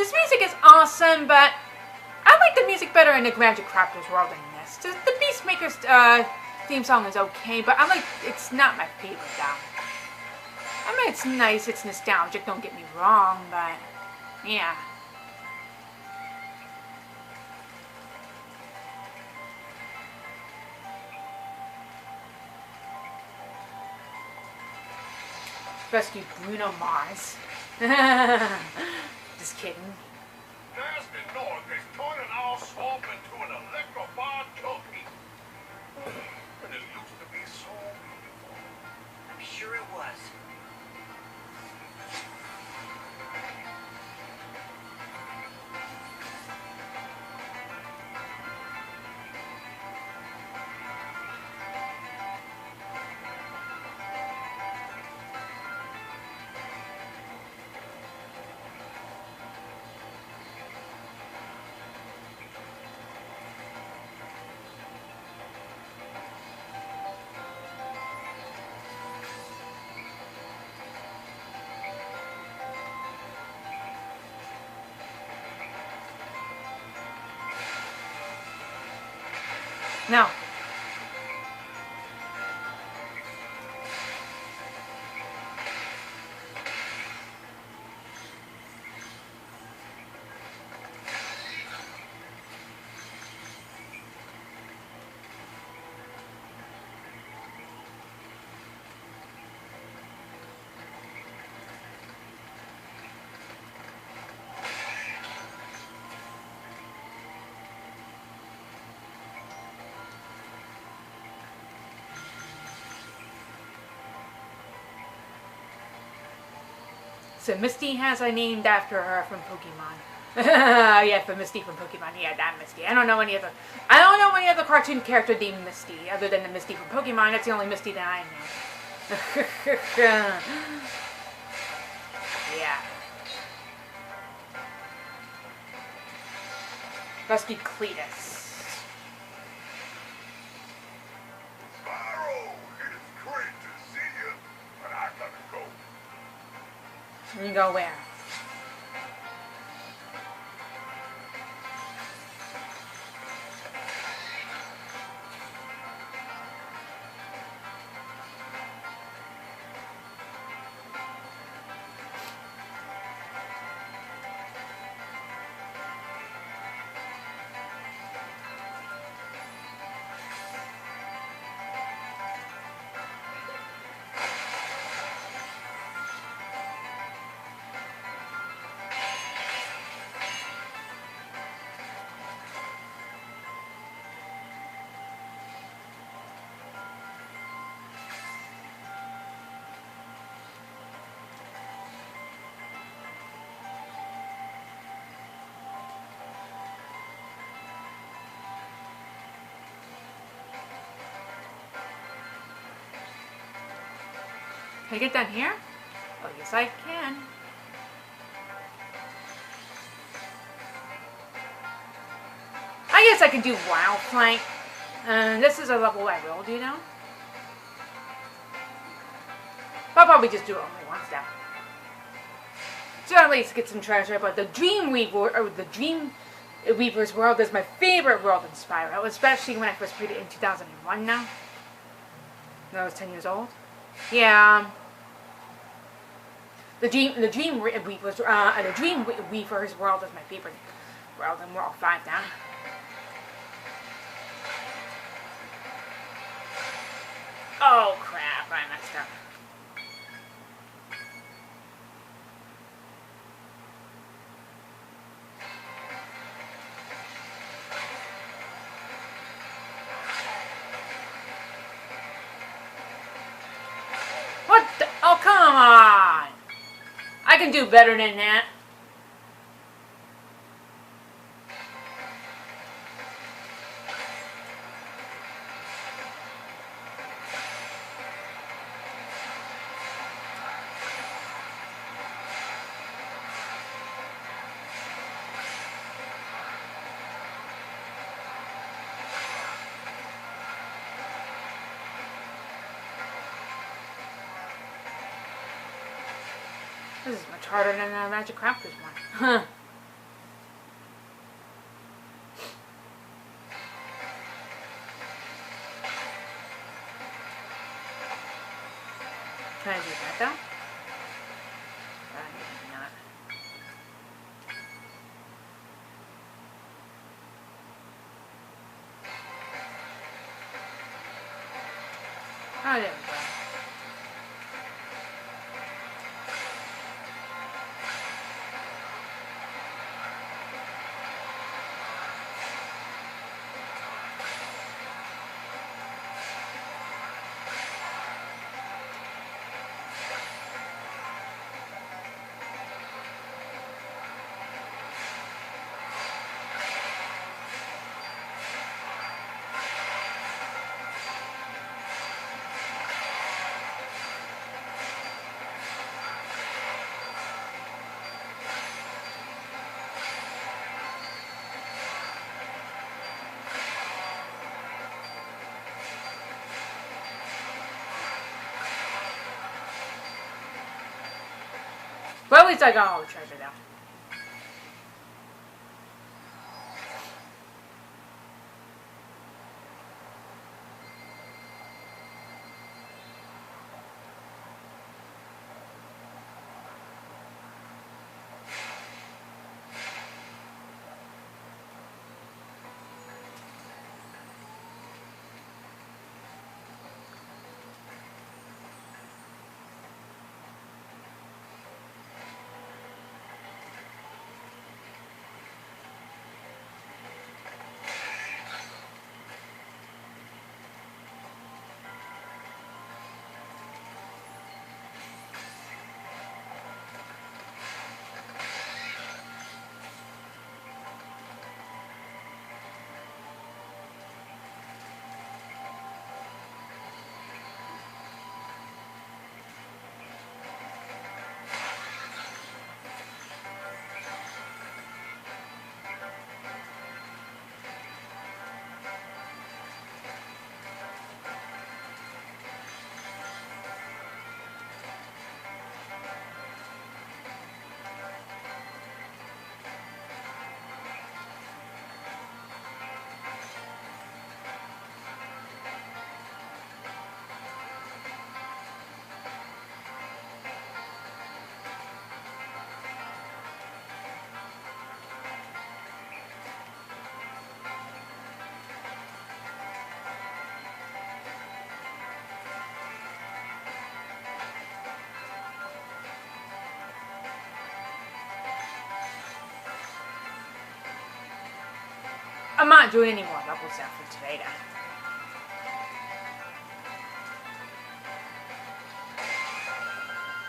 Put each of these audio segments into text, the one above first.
This music is awesome, but I like the music better in the Magic Crafters world than this. The Beastmaker's theme song is okay, but it's not my favorite though. I mean, it's nice, it's nostalgic, don't get me wrong, but yeah. Rescue Bruno Mars. Just kidding. Nasty North is turning our swamp into an electrified cookie. And it used to be so beautiful. I'm sure it was. No. So Misty has I named after her from Pokemon. Yeah, for Misty from Pokemon. Yeah, that Misty. I don't know any other cartoon character named Misty other than the Misty from Pokemon. That's the only Misty that I know. Yeah. Rescue Cletus. Spyro, it is great to see you, but I gotta go. You go where? Can I get down here? Oh, yes I can. I guess I can do Wild Flank. This is a level I will do now. I'll probably just do it only once now. So at least get some treasure, but the Dream Weaver's world is my favorite world in Spyro, especially when I first played it in 2001 now. When I was 10 years old. Yeah. The Dream Weaver's world is my favorite world in World 5 now. Oh crap, I messed up. What the? Oh, come on! I can do better than that. This is much harder than the Magic Crafters one. Huh. Oh, there we go. Well, at least I got all the treasure now. I'm not doing any more level stuff for today, then.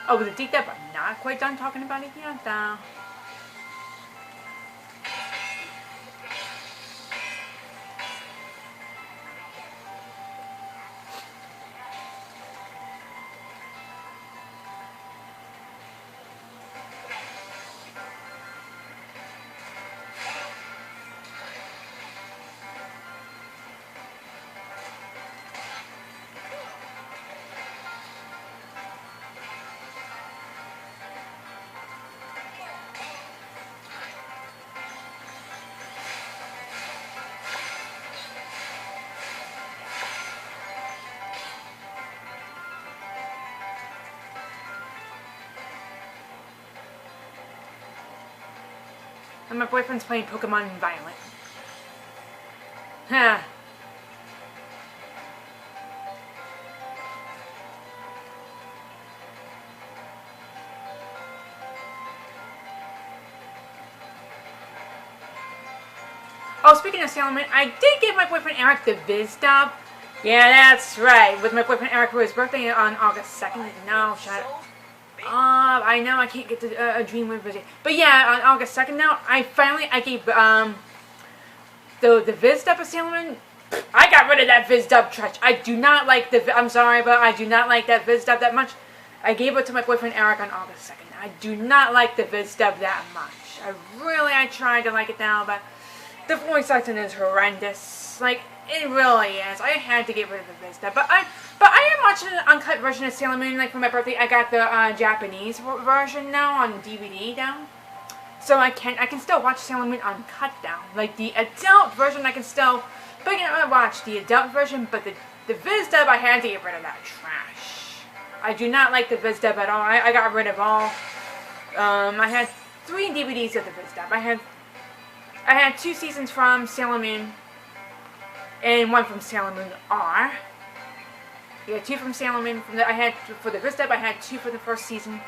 Oh, with the deep depth, I'm not quite done talking about it yet, though. And my boyfriend's playing Pokemon Violet. Huh. Oh, speaking of Sailor Moon, I did give my boyfriend Eric the Viz dub. Yeah, that's right. With my boyfriend Eric for his birthday on August 2nd. No, shut up. I know I can't get to a dream with it. But yeah, on August 2nd now, I gave the Viz dub of Sailor Moon. I got rid of that Viz dub trash. I do not like I'm sorry, but I do not like that Viz dub that much. I gave it to my boyfriend Eric on August 2nd. I do not like the Viz dub that much. I tried to like it now, but the voice acting is horrendous. Like, it really is. I had to get rid of the Viz dub. But I am watching an uncut version of Sailor Moon. Like, for my birthday, I got the Japanese version now on DVD down. So I can still watch Sailor Moon uncut down. Like, the adult version I can still watch the adult version, but the Viz dub, I had to get rid of that trash. I do not like the Viz dub at all. I got rid of all. I had 3 DVDs of the Viz dub. I had 2 seasons from Sailor Moon and 1 from Sailor Moon R. Yeah, 2 from Sailor Moon. I had for the first dub. I had 2 for the first season,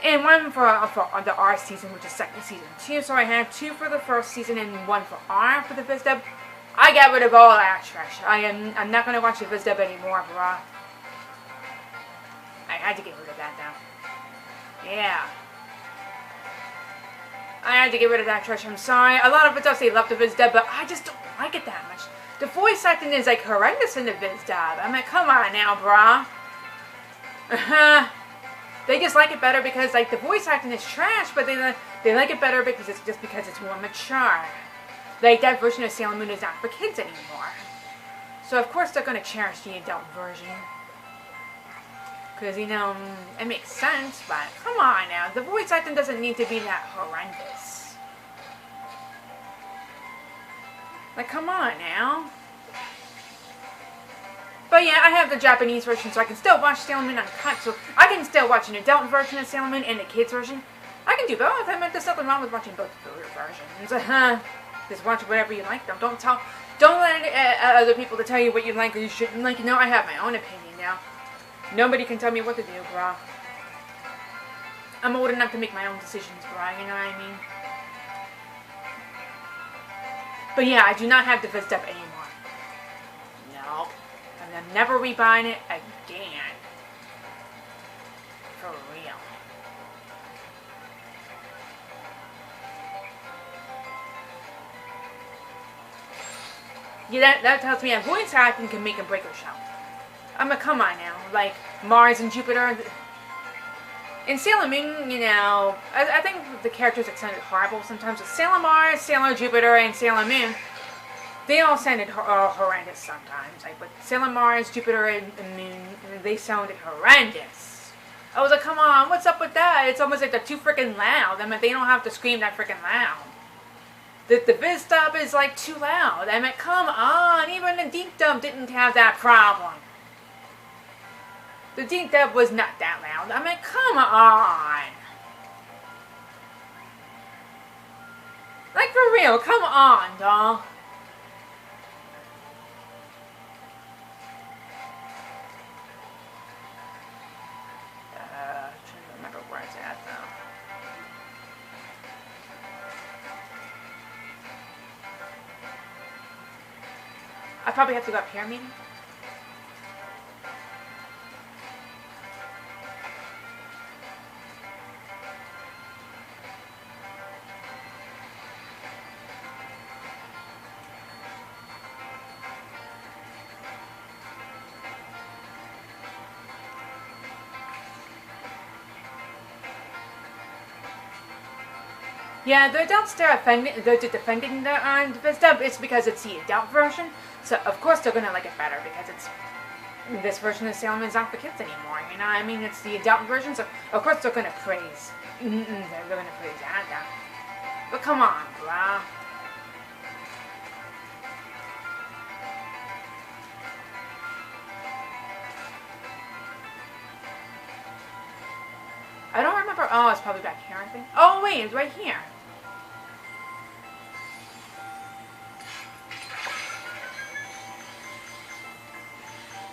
and 1 for the R season, which is second season 2. So I had 2 for the first season and 1 for R for the first dub. I got rid of all that trash. I'm not gonna watch the first dub anymore, bruh. I had to get rid of that now. Yeah. I had to get rid of that trash. I'm sorry. A lot of it does say love the Viz dub, but I just don't like it that much. The voice acting is like horrendous in the Viz dub. I mean, come on now, brah. They just like it better because like the voice acting is trash, but they like it better because it's more mature. Like that version of Sailor Moon is not for kids anymore. So of course they're gonna cherish the adult version. Because, you know, it makes sense, but come on now. The voice acting doesn't need to be that horrendous. Like, come on now. But yeah, I have the Japanese version, so I can still watch Sailor Moon uncut. So I can still watch an adult version of Sailor Moon and a kids version. I can do both. I mean, there's nothing wrong with watching both versions. Just watch whatever you like, though. Don't let other people to tell you what you like or you shouldn't like. You know, I have my own opinion now. Nobody can tell me what to do, brah. I'm old enough to make my own decisions, brah, you know what I mean? But yeah, I do not have the Viz dub anymore. No. I'm never rebuying it again. For real. Yeah, that tells me that voice acting can make or break a show. I mean, come on now. Like, Mars and Jupiter. In Sailor Moon, you know, I think the characters that sounded horrible sometimes. With Sailor Mars, Sailor Jupiter, and Sailor Moon, they all sounded horrendous sometimes. Like, with Sailor Mars, Jupiter, and Moon, they sounded horrendous. I was like, come on, what's up with that? It's almost like they're too freaking loud. I mean, they don't have to scream that freaking loud. The Viz dub is, like, too loud. I mean, come on. Even the Deep dub didn't have that problem. The Deep dub was not that loud. I mean, come on. Like, for real, come on, doll. Trying to remember where it's at now. I probably have to go up here, maybe? Yeah, the adults they're defending the Viz dub. It's because it's the adult version, so of course they're gonna like it better because it's this version of Sailor Moon's not for kids anymore. You know what I mean? It's the adult version, so of course they're gonna praise. They're gonna praise that. But come on, bro. I don't remember. Oh, it's probably back here, I think. Oh, wait, it's right here.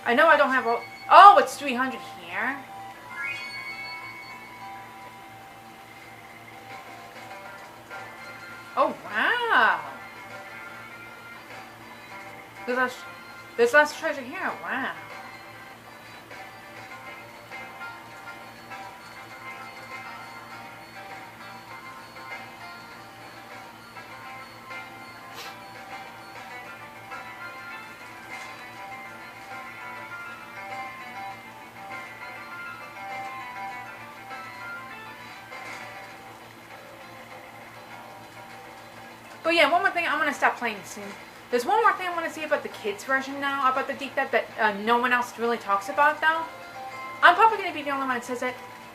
I know I don't have all... Oh, it's 300 here. Oh, wow. There's less treasure here. Wow. But yeah, one more thing, I'm going to stop playing soon. There's one more thing I want to say about the kids version now, about the Deep Dub that no one else really talks about though. I'm probably going to be the only one that says it.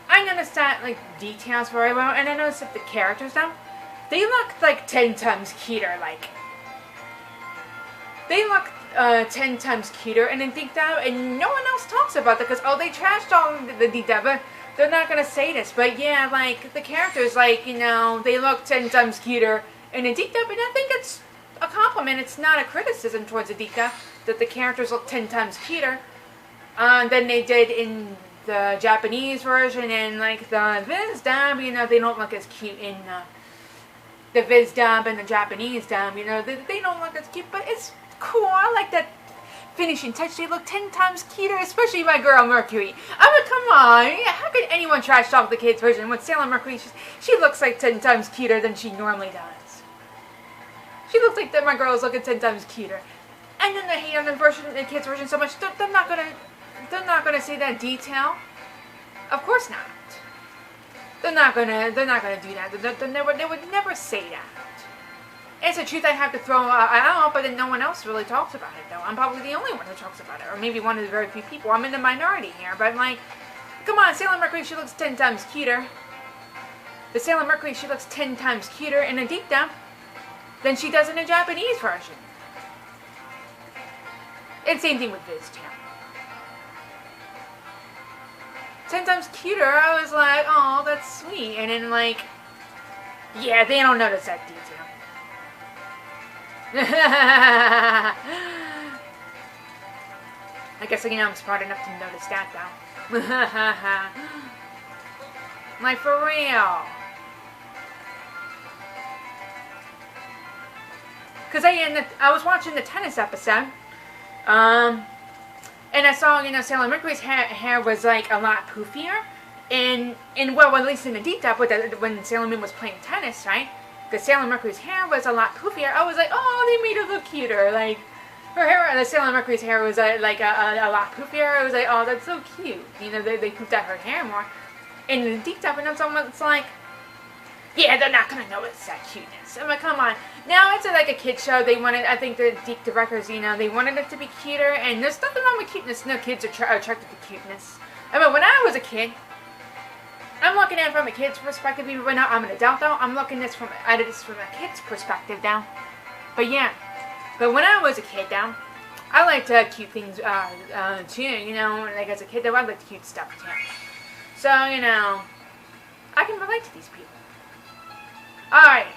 I noticed that, like, details very well, and I noticed that the characters now, they look like 10 times cuter, like. They look 10 times cuter in the Deep Dub, and no one else talks about that because, oh, they trashed all the Deep Dub, but they're not going to say this. But yeah, like, the characters, like, you know, they look 10 times cuter in a Deep Dub, and I think it's a compliment. It's not a criticism towards a Deep Dub that the characters look 10 times cuter. than they did in the Japanese version, and like the Viz dub, you know, they don't look as cute in the Viz dub and the Japanese dub, you know, they don't look as cute, but it's cool. I like that finishing touch. They look 10 times cuter, especially my girl Mercury. I mean, come on, how could anyone trash talk the kids version when Sailor Mercury, she looks like 10 times cuter than she normally does. She looks like that my girl is looking 10 times cuter. And then they hate on the kids version so much, they're not gonna say that detail. Of course not. They're not gonna do that. They would never say that. It's a truth I have to throw out, but then no one else really talks about it, though. I'm probably the only one who talks about it, or maybe one of the very few people. I'm in the minority here, but like, come on, Sailor Mercury, she looks 10 times cuter. The Sailor Mercury, she looks 10 times cuter in a deep dub than she does in a Japanese version. And same thing with Viz, too. 10 times cuter, I was like, oh, that's sweet. And then, like, yeah, they don't notice that detail. I guess, you know, I'm smart enough to notice that, though. Like, for real. Because I was watching the tennis episode, and I saw, you know, Sailor Mercury's hair was, like, a lot poofier. And well, at least in the deep dub, when Sailor Moon was playing tennis, right? Because Sailor Mercury's hair was a lot poofier. I was like, oh, they made her look cuter. Like, her hair, the Sailor Mercury's hair was, like, a lot poofier. I was like, oh, that's so cute. You know, they poofed out her hair more. And in the deep dub, and it's like, yeah, they're not going to notice that cuteness. I'm like, come on. Now it's like a kid show. They wanted, I think the directors, you know, they wanted it to be cuter. And there's nothing wrong with cuteness. No kids are attracted to cuteness. I mean, when I was a kid, I'm looking at it from a kid's perspective. Even now I'm an adult, though. I'm looking at this from a kid's perspective, now. But yeah. But when I was a kid, now, I liked cute things, too. You know, like as a kid, though, I liked cute stuff, too. So, you know, I can relate to these people. Alright.